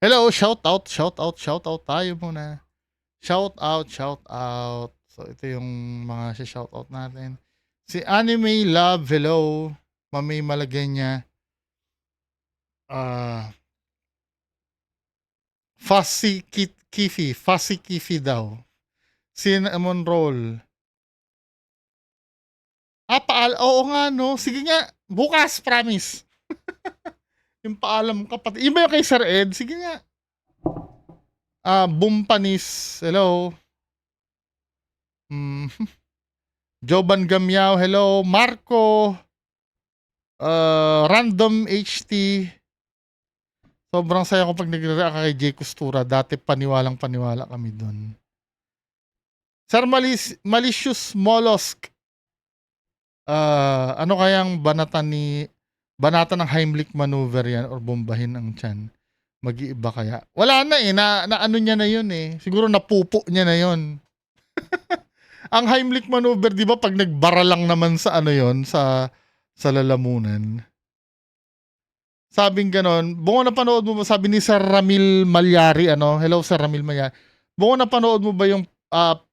Hello, shout out, shout out, shout out tayo muna. Shout out, shout out. So ito yung mga shout out natin. Si Anime Love, hello. Mami malagay niya. Fussy Kifi daw. Cinnamon roll. Oo nga no. Sige nga, bukas, promise. Yung paalam kapatid. Yung ba yung kay Sir Ed? Sige nga. Bumpanis, hello. Mm. Joban Gamyao, hello. Marco, Random HT. Sobrang saya ko pag nagre-react kay Jay Costura. Dati paniwalang-paniwala kami doon. Sir Malicious Mollusk. Ano kayang banatan ng Heimlich maneuver yan or bombahin ang tiyan? Mag-iiba kaya? Wala na eh. Na ano niya na yun eh. Siguro napupo niya na yun. Ang Heimlich maneuver, di ba, pag nagbara lang naman sa ano yon sa lalamunan. Sabing ganon, bungo napanood mo ba, sabi ni Sir Ramil Malyari, hello Sir Ramil Malyari, bungo napanood mo ba yung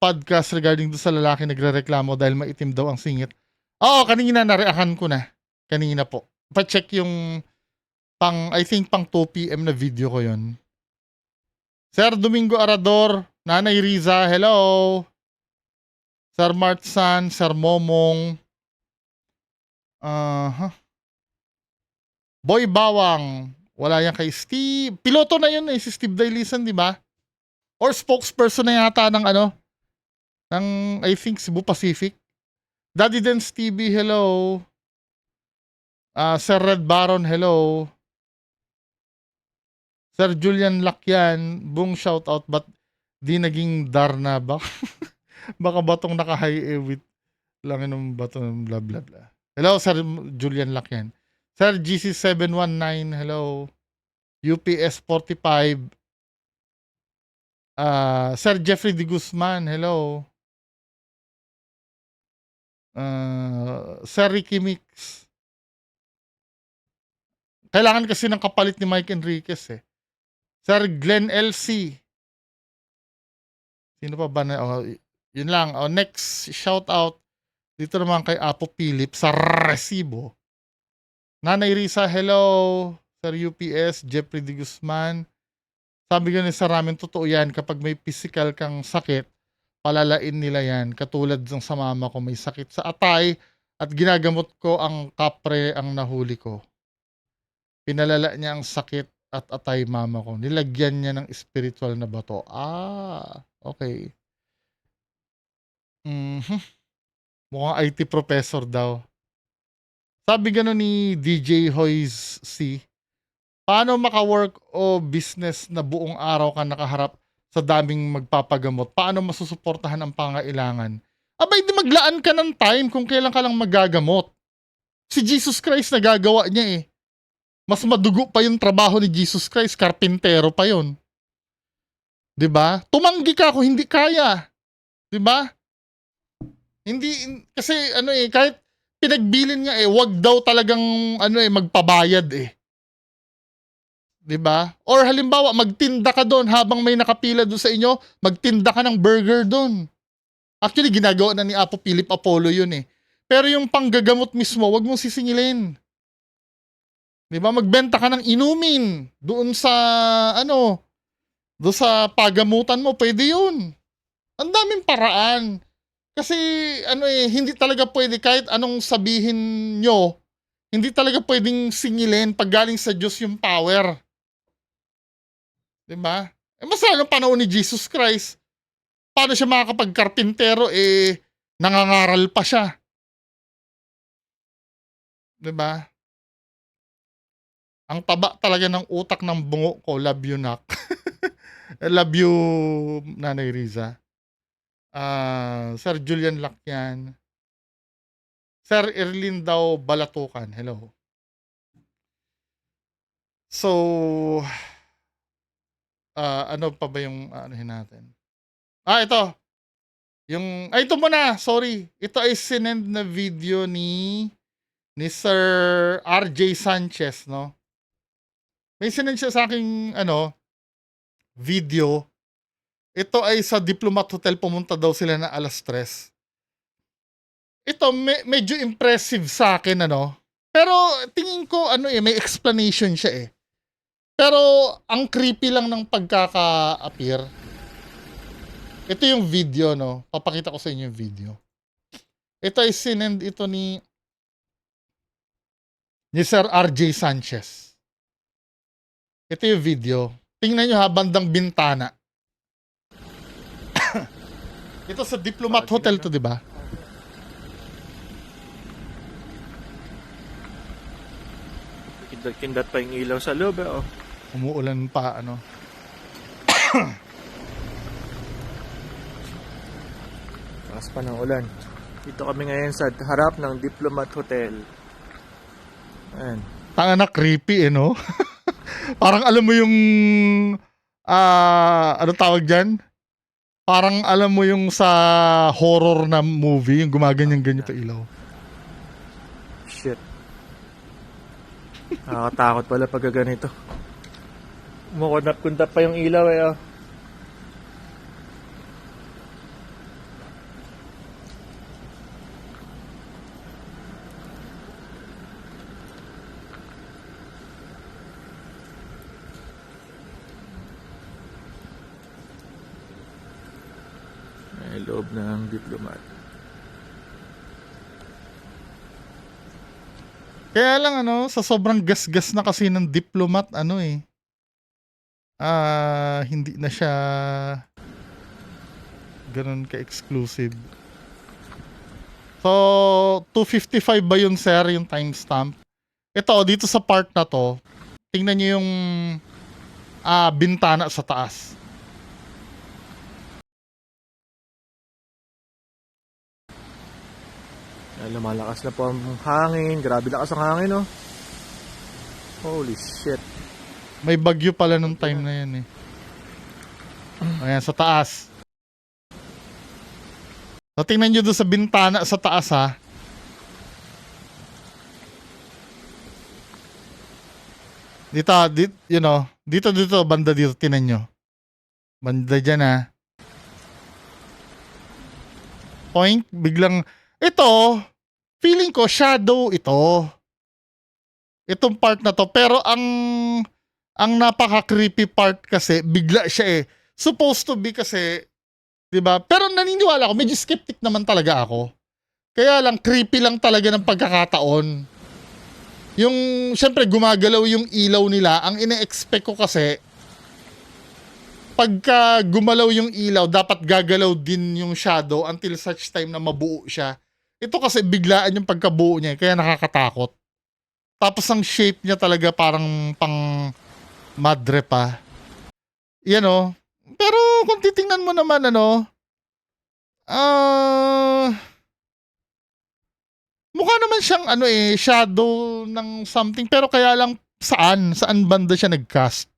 podcast regarding do sa lalaki nagrereklamo dahil maitim daw ang singit? Oo, kanina nareakan ko na. Kanina po. Pa-check yung I think pang 2 p.m. na video ko yon. Sir Domingo Arador, Nanay Riza, hello. Sir Martsan, Sir Momong, Boy Bawang, wala yan kay Steve. Piloto na yun eh, si Steve Dailisan, di ba? Or spokesperson na yata ng ng I think Cebu Pacific. Daddy Dance TV, hello. Sir Red Baron, hello. Sir Julian Lakyan, buong shoutout, but di naging Darna ba? Baka batong naka-high with lang ng bato ng blah blah blah. Hello, Sir Julian Lakyan. Sir GC719, hello. UPS 45. Sir Jeffrey De Guzman, hello. Sir Ricky Mix. Kailangan kasi ng kapalit ni Mike Enriquez eh. Sir Glenn LC. Sino pa ba na? Yun lang. Next shout out. Dito naman kay Apo Philip sa Resibo. Nanay Risa, hello. Sir UPS, Jeffrey De Guzman. Sabi ko ni Sir Ramen, totoo yan. Kapag may physical kang sakit, palalain nila yan. Katulad ng sa mama ko, may sakit sa atay at ginagamot ko ang kapre ang nahuli ko. Pinalala niya ang sakit at atay mama ko. Nilagyan niya ng spiritual na bato. Okay. Mukhang IT professor daw. Sabi gano'n ni DJ Hoyz C, paano maka-work o business na buong araw ka nakaharap sa daming magpapagamot? Paano masusuportahan ang pangailangan? Abay, di maglaan ka ng time kung kailan ka lang magagamot. Si Jesus Christ nagagawa niya eh. Mas madugo pa yung trabaho ni Jesus Christ, karpintero pa yon. 'Di ba? Tumanggi ka kung hindi kaya. 'Di ba? Hindi kasi kahit pinagbilin nga wag daw talagang magpabayad eh. 'Di ba? Or halimbawa magtinda ka doon habang may nakapila doon sa inyo, magtinda ka ng burger doon. Actually ginagawa na ni Apo Philip Apollo 'yun eh. Pero yung panggagamot mismo, wag mong sisingilin. 'Di ba? Magbenta ka ng inumin doon sa doon sa pagamutan mo, pwede 'yun. Ang daming paraan. Kasi hindi talaga pwede kahit anong sabihin nyo, hindi talaga pwedeng singilin pag galing sa Diyos yung power. 'Di ba? Mas lalo panahon ni Jesus Christ. Paano siya makakapagkarpintero nangangaral pa siya. 'Di ba? Ang taba talaga ng utak ng bungo ko, love you nak. Love you Nanay Riza. Sir Julian Lakyan. Sir Erlin daw Balatukan. Hello. So, ano pa ba yung anuhin natin? Ito. Ito muna. Sorry. Ito ay sinend na video ni Sir RJ Sanchez, no? May sinend siya sa aking video. Ito ay sa Diplomat Hotel, pumunta daw sila na 3:00. Ito medyo impressive sa akin ano. Pero tingin ko ano may explanation siya eh. Pero ang creepy lang ng pagkaka-appear. Ito yung video no. Papakita ko sa inyo yung video. Ito ay sinend ito ni Sir RJ Sanchez. Ito yung video. Tingnan nyo ha, bandang bintana. Ito sa Diplomat Hotel to, di ba? Kindat pa yung ilaw sa loob eh, oh. Umuulan pa, ano. Lakas pa ng ulan. Dito kami ngayon sa harap ng Diplomat Hotel. Ayan. Tanga na creepy, eh, no? Parang alam mo yung, ano tawag dyan? Parang alam mo yung sa horror na movie, yung gumaganyan-ganyan yung ilaw. Shit. Nakakatakot pala pag ganito. Kumukundap-kundap pa yung ilaw eh, oh. May loob ng Diplomat. Kaya lang ano, sa sobrang gas-gas na kasi ng Diplomat, ano eh. Hindi na siya ganun ka-exclusive. So, 2:55 ba yun, sir, yung timestamp? Ito, dito sa part na to, tingnan nyo yung bintana sa taas. Lumalakas na po ang hangin. Grabe lakas ang hangin, oh. Holy shit. May bagyo pala nung time na yan eh. Ayan, sa taas. So, tingnan nyo doon sa bintana sa taas ha. Dito, you know, dito, banda dito, tingnan nyo. Banda dyan ha. Point, biglang, ito, feeling ko shadow ito. Itong part na to. Pero ang napaka-creepy part kasi, bigla siya eh. Supposed to be kasi, diba? Pero naniniwala ako, medyo skeptic naman talaga ako. Kaya lang, creepy lang talaga ng pagkakataon. Yung, syempre, gumagalaw yung ilaw nila. Ang ine-expect ko kasi, pagka gumalaw yung ilaw, dapat gagalaw din yung shadow until such time na mabuo siya. Ito kasi biglaan yung pagkabuo niya, kaya nakakatakot. Tapos ang shape niya talaga parang pang madre pa. Yan o. Pero kung titingnan mo naman ano, mukha naman siyang ano eh, shadow ng something. Pero kaya lang saan banda siya nag-cast?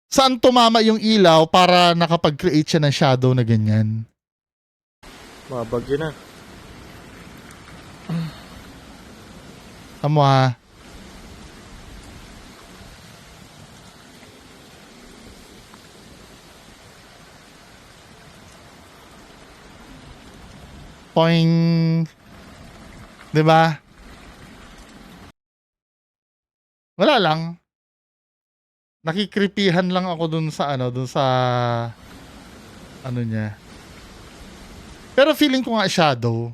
Saan tumama yung ilaw para nakapag-create siya ng shadow na ganyan? Mabagyo na. Tama ha. Poing. 'Di ba? Wala lang. Nakikripihan lang ako dun sa ano niya. Pero feeling ko nga shadow.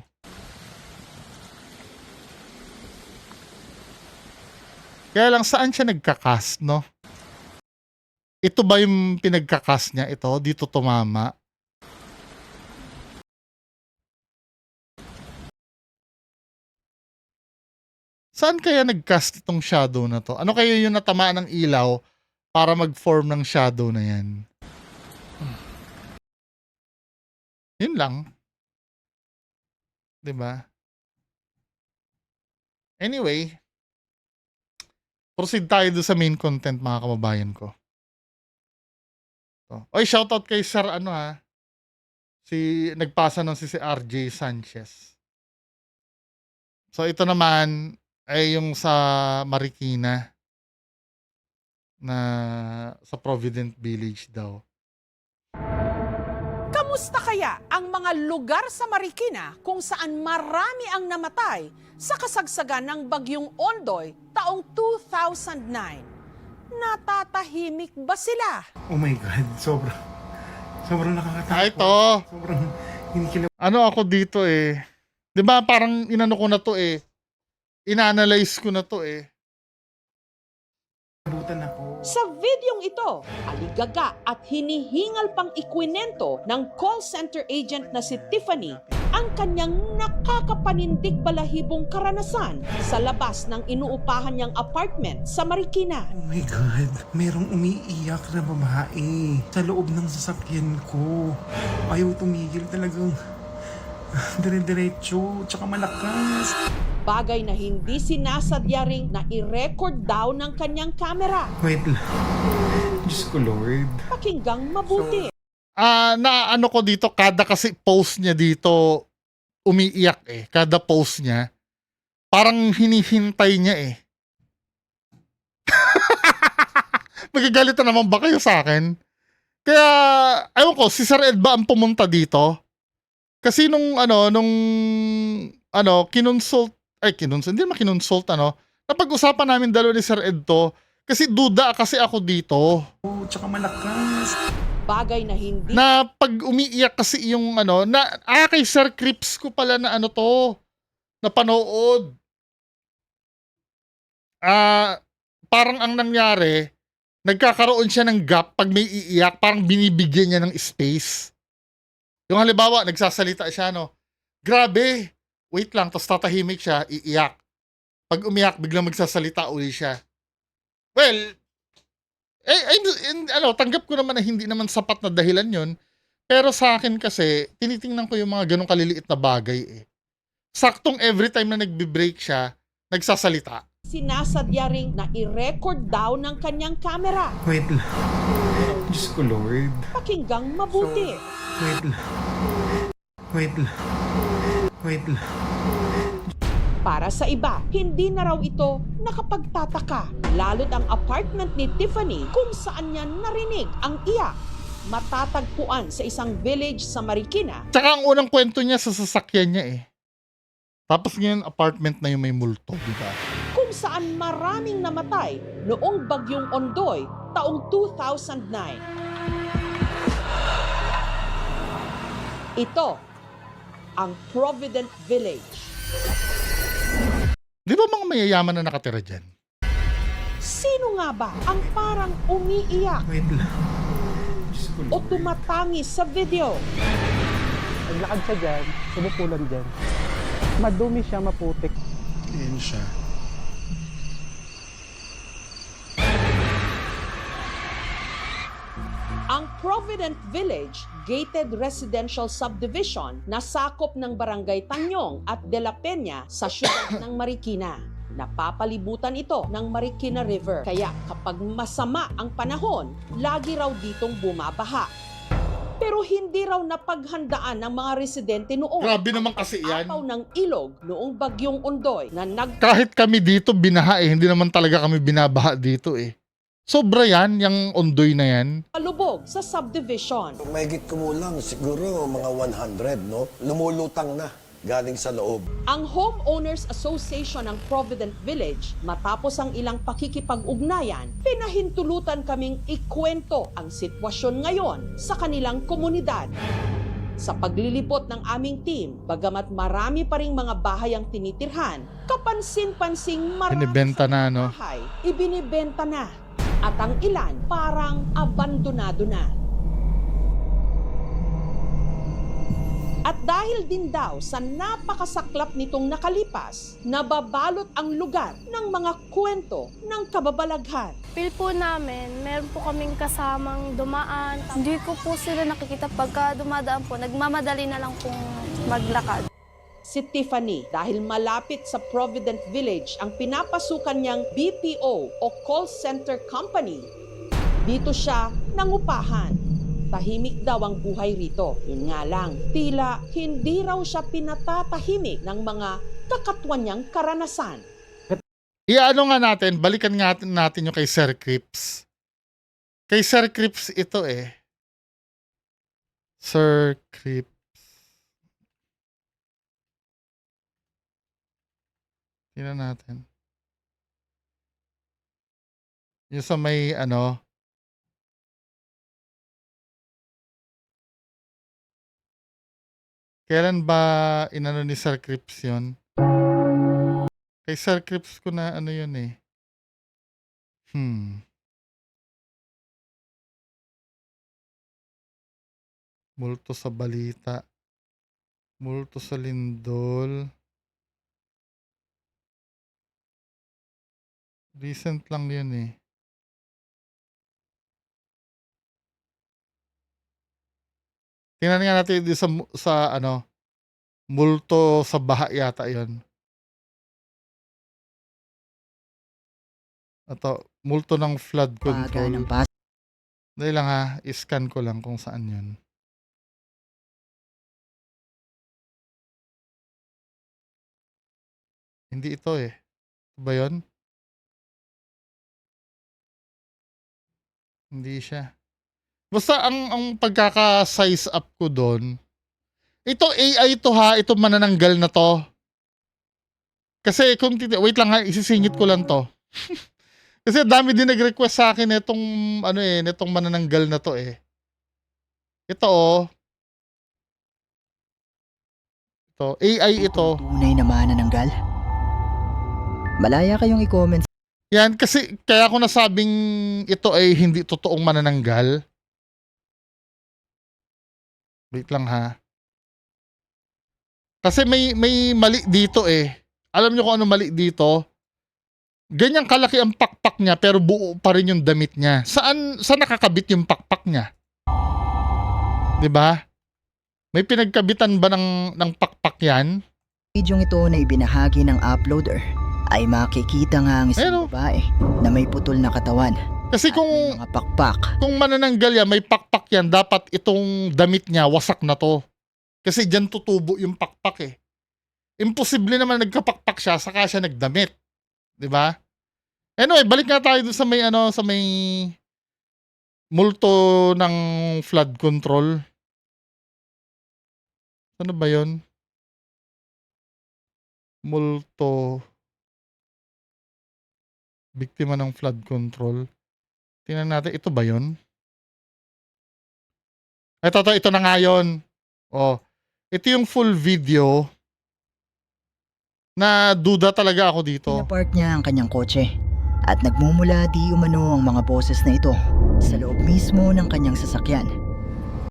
Kaya lang saan siya nagka-cast, no? Ito ba yung pinagka-cast niya? Ito, dito tumama. Saan kaya nag-cast itong shadow na to? Ano kaya yung natamaan ng ilaw para mag-form ng shadow na yan? Yun lang. 'Di ba? Anyway, proceed tayo doon sa main content mga kababayan ko. Oy, shoutout kay Sir ano ha. Nagpasa ng si RJ Sanchez. So ito naman ay yung sa Marikina. na sa Provident Village daw. Kamusta kaya ang mga lugar sa Marikina kung saan marami ang namatay sa kasagsagan ng Bagyong Ondoy taong 2009? Natatahimik ba sila? Oh my God, sobrang nakakatakot. Ito, Sobrang hindi ano ako dito eh. 'Di ba parang inano ko na to eh. Inanalyze ko na to eh. kinabutan ako. Sa videong ito, aligaga at hinihingal pang ikwinento ng call center agent na si Tiffany ang kanyang nakakapanindig balahibong karanasan sa labas ng inuupahan niyang apartment sa Marikina. Oh my God, merong umiiyak na babae sa loob ng sasakyan ko. Ayaw tumigil talagang dire-diretso, tsaka malakas. Bagay na hindi sinasadya ring na i-record daw ng kanyang kamera. Wait lang. Diyos ko Lord. Pakinggang mabuti. Na ano ko dito, kada kasi post niya dito, umiiyak eh. Kada post niya. Parang hinihintay niya eh. Magagalit na naman ba kayo sa akin? Kaya, ayaw ko, si Sir Ed ba ang pumunta dito? Kasi nung hindi naman kinonsult, napag-usapan namin dalawa ni Sir Ed to, kasi duda kasi ako dito. Oh, tsaka malakas. Bagay na hindi Na pag umiiyak kasi yung kay Sir Crips ko pala na napanood. Parang ang nangyari, nagkakaroon siya ng gap pag may iiyak, parang binibigyan niya ng space. Yung halimbawa, nagsasalita siya, grabe, wait lang, tapos tatahimik siya, iiyak. Pag umiyak, biglang magsasalita uli siya. Well, tanggap ko naman na hindi naman sapat na dahilan yon. Pero sa akin kasi, tinitingnan ko yung mga ganong kaliliit na bagay eh. Saktong every time na nagbe-break siya, nagsasalita. sinasadya ring na i-record daw ng kanyang kamera. Wait lang. Diyos ko Lord. Pakinggang mabuti. Wait lang. Para sa iba, hindi na raw ito nakapagtataka. Lalo't ang apartment ni Tiffany kung saan niya narinig ang iyak. Matatagpuan sa isang village sa Marikina. Tsaka ang unang kwento niya sa sasakyan niya eh. Tapos ngayon, apartment na yung may multo, di ba? Kung saan maraming namatay noong Bagyong Ondoy taong 2009. Ito ang Provident Village. Di ba mga mayayaman na nakatira dyan? Sino nga ba ang parang umiiyak Wait lang. Diyos ko o Lord. tumatangis sa video? Naglakad siya dyan, sumupulan dyan. Madumi siya, maputik. Ayan siya. Ang Provident Village, gated residential subdivision na sakop ng Barangay Tanyong at De La Peña sa siyudad ng Marikina. Napapalibutan ito ng Marikina River, kaya kapag masama ang panahon, lagi raw ditong bumabaha. Pero hindi raw napaghandaan ng mga residente noon Grabe naman kasi yan. apaw ng ilog noong Bagyong Ondoy na Kahit kami dito binaha eh, hindi naman talaga kami binabaha dito eh. Sobra yan, yung ondoy na yan. nagpalubog sa subdivision. Mahigit kumulang siguro mga 100, no? Lumulutang na galing sa loob. Ang Homeowners Association ng Provident Village, matapos ang ilang pakikipag-ugnayan, pinahintulutan kaming ikwento ang sitwasyon ngayon sa kanilang komunidad. Sa paglilipot ng aming team, bagamat marami pa ring mga bahay ang tinitirhan, kapansin-pansing marami Binibenta sa na, mga bahay, ibinibenta na. At ang ilan parang abandonado na. At dahil din daw sa napakasaklap nitong nakalipas, nababalot ang lugar ng mga kwento ng kababalaghan. Feel po namin, meron po kaming kasamang dumaan. Hindi ko po sila nakikita pagka dumadaan po. Nagmamadali na lang pong maglakad. Si Tiffany, dahil malapit sa Provident Village ang pinapasukan niyang BPO o call center company, dito siya nangupahan. Tahimik daw ang buhay rito. Yun nga lang, tila hindi raw siya pinatatahimik ng mga kakatwan niyang karanasan. Iano nga natin, balikan nga natin yung kay Sir Crips. Kay Sir Crips ito eh. Sir Crips. Tingnan natin. Yung sa may ano. Kailan ba inano ni Sir Crips yun? Kay Sir Crips ko na ano yun eh. Multo sa balita. Multo sa lindol. Recent lang yun eh. Tingnan nga natin sa, ano, multo sa baha yata yun. Ito, multo ng flood control. Dahil lang ha, iscan ko lang kung saan yun. Hindi ito eh. Ito ba yun? Hindi siya. Basta ang pagkaka-size up ko doon, ito AI to ha, ito manananggal na to. Kasi kung wait lang ha, isisingit ko lang to. Kasi dami din nag-request sa akin itong ano eh, nitong manananggal na to eh. Ito oh. Ito, AI ito. Tunay na manananggal? Malaya kayong i-comment. Yan, kasi kaya ko nasabing ito ay hindi totoong manananggal. Wait lang ha. Kasi may mali dito eh. Alam nyo kung ano mali dito? Ganyang kalaki ang pakpak niya pero buo pa rin yung damit niya. Saan nakakabit yung pakpak niya? 'Di ba? May pinagkabitan ba ng pakpak yan? Videong ito na ibinahagi ng uploader ay makikita nga ang isang babae na may putol na katawan. Kasi at may mga pakpak. Kung manananggal yan, may pakpak yan, dapat itong damit niya wasak na to. Kasi dyan tutubo yung pakpak eh. Imposible naman nagkapakpak siya, saka siya nagdamit. 'Di ba? Anyway, balik nga tayo dun sa may ano, sa may multo ng flood control. Ano ba 'yon? Multo. Biktima ng flood control. Tingnan natin, ito ba 'yon? Ito na nga 'yon. Oh, ito yung full video. Na duda talaga ako dito. Pinapark niya ang kanyang kotse at nagmumula di umano ang mga boses na ito sa loob mismo ng kanyang sasakyan.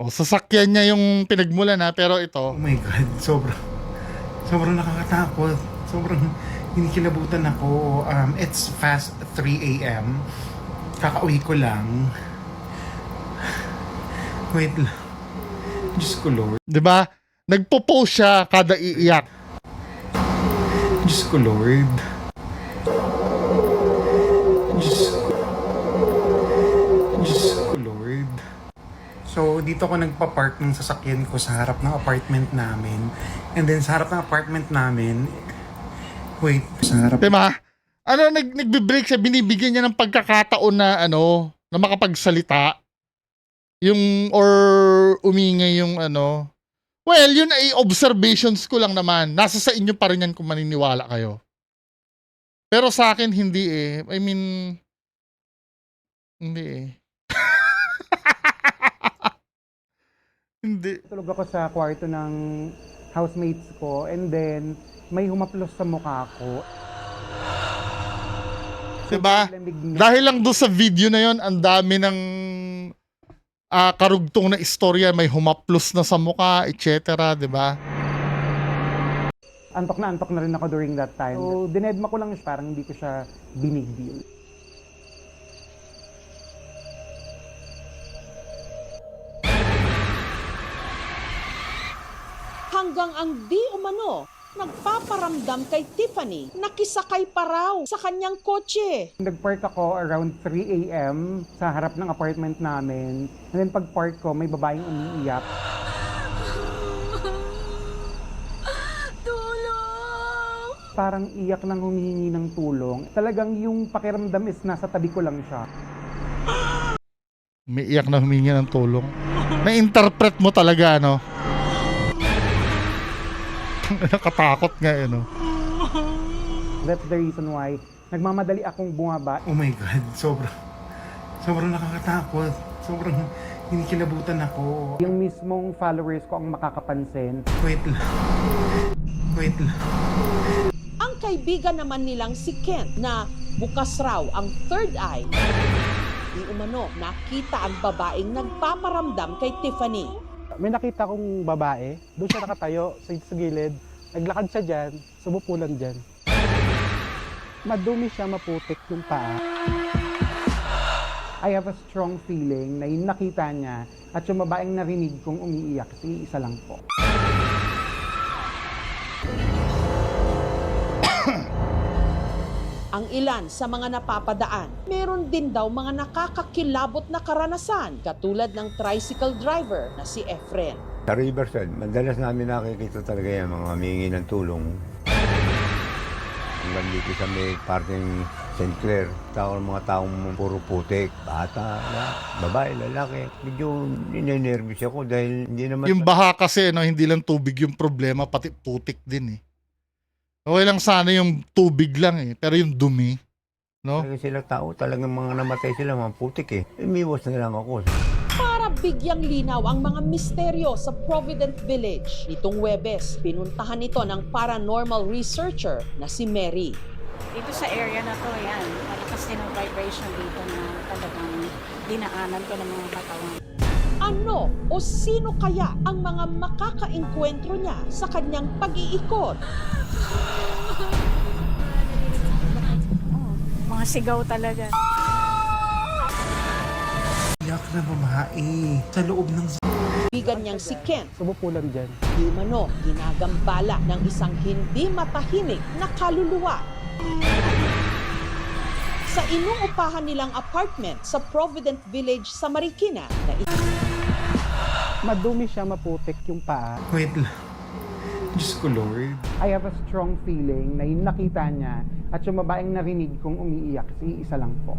O, sasakyan niya yung pinagmula na, pero ito. Oh my God, sobrang nakakatakot. Sobrang hinikilabutan ako. It's fast 3 a.m. Kakauwi ko lang. Wait lang. Diyos ko Lord. Diba? Nagpo-post siya kada iiyak. Diyos ko Lord. Diyos ko Lord. So, dito ako nagpa-park ng sasakyan ko sa harap ng apartment namin. And then sa harap ng apartment namin, wait, sa harap. Diba? Ano, nagbe-break siya, binibigyan niya ng pagkakataon na ano, na makapagsalita. Yung, or umingay yung ano. Well, yun ay observations ko lang naman. Nasa sa inyo pa rin yan kung maniniwala kayo. Pero sa akin, hindi eh. I mean, hindi eh. Hindi. Tulog ako sa kwarto ng housemates ko and then may humaplos sa mukha ko. Diba? Lamig na. Dahil lang doon sa video na yon, ang dami ng karugtong na istorya, may humaplos na sa mukha, etc. Diba? Antok na rin ako during that time. So, dinedma ko lang siya, parang hindi ko siya big deal. Hanggang ang di umano, nagpaparamdam kay Tiffany na kisakay pa raw sa kanyang kotse. Nag-park ako around 3 a.m. sa harap ng apartment namin. And then pag-park ko, may babaeng umiiyak. Tulong! Parang iyak nang humihingi ng tulong. Talagang yung pakiramdam is nasa tabi ko lang siya. Umiiyak na humingi ng tulong. Na-interpret mo talaga, no? Nakatakot nga, no? That's the reason why nagmamadali akong bumaba. Oh my God, sobrang nakakatakot. Sobrang kinikilabutan ako. Yung mismong followers ko ang makakapansin. Wait lang. Ang kaibigan naman nilang si Kent na bukas raw ang third eye. Di umano nakita ang babaeng nagpaparamdam kay Tiffany. May nakita kong babae, doon siya nakatayo sa gilid. Naglakad siya dyan, sumupulan dyan. Madumi siya, maputik yung paa. I have a strong feeling na yung nakita niya at yung babaeng narinig kong umiiyak, si isa lang po. Ang ilan sa mga napapadaan, meron din daw mga nakakakilabot na karanasan katulad ng tricycle driver na si Efren. Sa Riverside, madalas namin nakikita talaga yung mga humingi ng tulong. Hanggang dito sa may parting St. Clair, mga taong puro putik, bata, babae, lalaki. Medyo ninenervous ako dahil hindi naman... Yung baha kasi, no, hindi lang tubig yung problema, pati putik din, eh. Okay lang sana yung tubig lang, eh. Pero yung dumi, no? Talaga sila tao, talagang mga namatay sila, mga putik, eh. Umiwas na lang ako. Para bigyang linaw ang mga misteryo sa Provident Village, nitong Huwebes, pinuntahan ito ng paranormal researcher na si Mary. Dito sa area na to, yan, malakas din ang vibration dito na talagang dinaanan ko ng mga katawan. Ano o sino kaya ang mga makakaengkwentro niya sa kanyang pag-iikot? Mga sigaw talaga. Iyak na babae sa loob ng... Bigan niyang si Ken, Sumupulan dyan. di umano ginagambala ng isang hindi matahimik na kaluluwa. Sa inuupahan nilang apartment sa Provident Village sa Marikina na Madumi siya, maputik yung paa. Wait lang. Diyos ko, Lord. I have a strong feeling na yung nakita niya at yung babaeng narinig kong umiiyak, si isa lang po.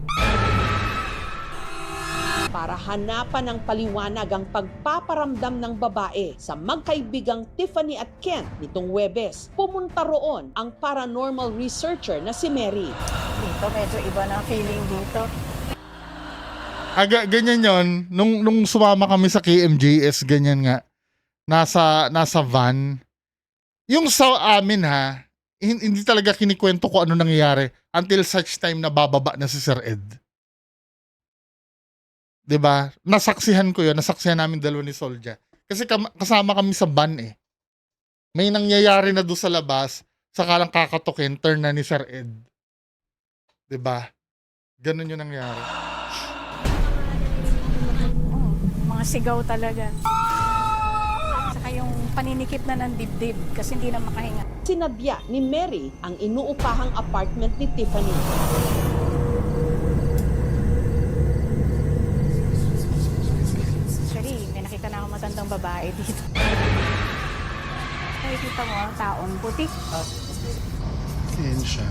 para hanapan ng paliwanag ang pagpaparamdam ng babae sa magkaibigang Tiffany at Kent nitong Huwebes. Pumunta roon ang paranormal researcher na si Mary. Dito medyo iba na feeling dito. Ganyan yon nung sumama kami sa KMJS, ganyan nga. Nasa van. Yung sa amin ha, hindi talaga kinikwento ko ano nangyayari until such time na bababa na si Sir Ed. 'Di ba? Nasaksihan ko 'yon, nasaksihan namin dalawa ni Solja. Kasi kasama kami sa van eh. May nangyayari na doon sa labas, saka lang kakatukin, turn na ni Sir Ed. 'Di ba? Ganun 'yung nangyari. Mga sigaw talaga. Saka yung paninikip na ng dibdib kasi hindi na makahinga. Sinadya ni Mary ang inuupahang apartment ni Tiffany. Actually, may nakita na akong matandang babae dito. Nakikita mo ang taon puti. Yan siya.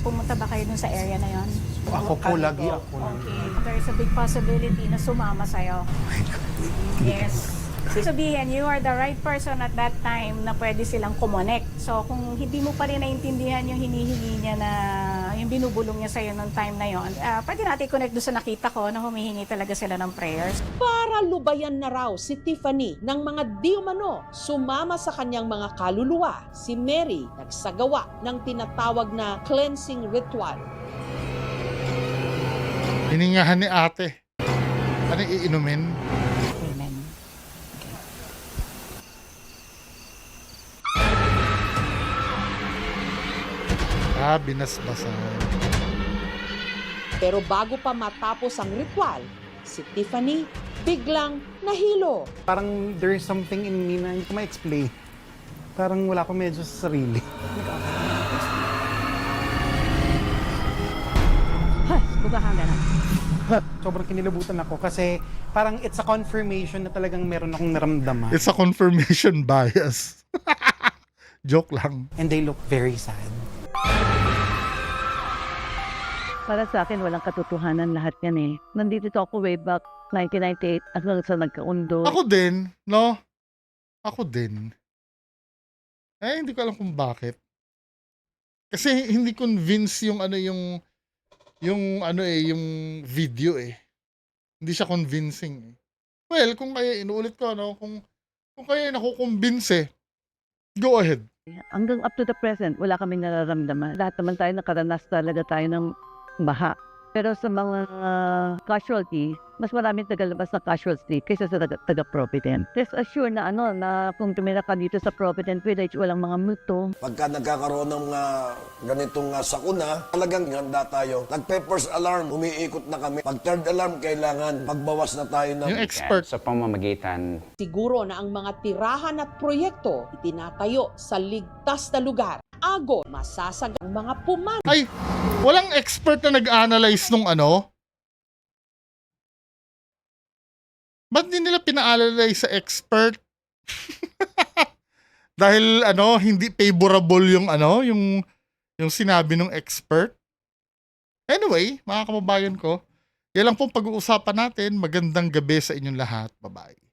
Pumunta ba kayo dun sa area na yon? Ako po, lagi ako. Okay. There's a big possibility na sumama sa'yo. Yes. Sabihin, you are the right person at that time na pwede silang kumonek. So, kung hindi mo pa rin naintindihan yung hinihingi niya na, yung binubulong niya sa'yo nung time na yon, pwede natin connect doon sa nakita ko na humihingi talaga sila ng prayers. Para lubayan na raw si Tiffany ng mga di umano sumama sa kanyang mga kaluluwa, si Mary nagsagawa ng tinatawag na cleansing ritual. Hiningahan ni ate. Ano iinumin? Amen. Binasbasan. Pero bago pa matapos ang ritual, si Tiffany biglang nahilo. Parang there is something in me na hindi ko ma-explain. Parang wala ko medyo sa sarili. Hay, bugahan na lang. Sobrang kinilabutan ako kasi parang it's a confirmation na talagang meron akong naramdaman. It's a confirmation bias. Joke lang. And they look very sad. Para sa akin, walang katotohanan lahat yan eh. Nandito ako way back 1998 hanggang sa nagkaundo. Ako din, no? Ako din. Eh, hindi ko alam kung bakit. Kasi hindi convince yung yung video eh. Hindi siya convincing eh. Well, kung kaya inuulit ko kung kaya nakukumbinse, go ahead. Hanggang up to the present, wala kaming nararamdaman. Lahat naman tayo nakaranas talaga tayo ng baha. Pero sa mga casualty, mas maraming tagalabas na casualty kaysa sa taga-Provident. Rest assured na na kung tumira ka dito sa Provident Village, walang mga multo. Pagka nagkakaroon ng ganitong sakuna, talagang handa tayo. Nag-first alarm, umiikot na kami. Pag third alarm, kailangan magbawas na tayo ng... Yung expert. Sa pamamagitan Siguro na ang mga tirahan at proyekto itinatayo sa ligtas na lugar. Ago, masasagang mga puman. Ay, walang expert na nag-analyze nung Ba't di nila pina-analyze sa expert? Dahil hindi favorable yung yung sinabi ng expert. Anyway, mga kababayan ko, yan lang pong pag-uusapan natin. Magandang gabi sa inyong lahat. Bye-bye.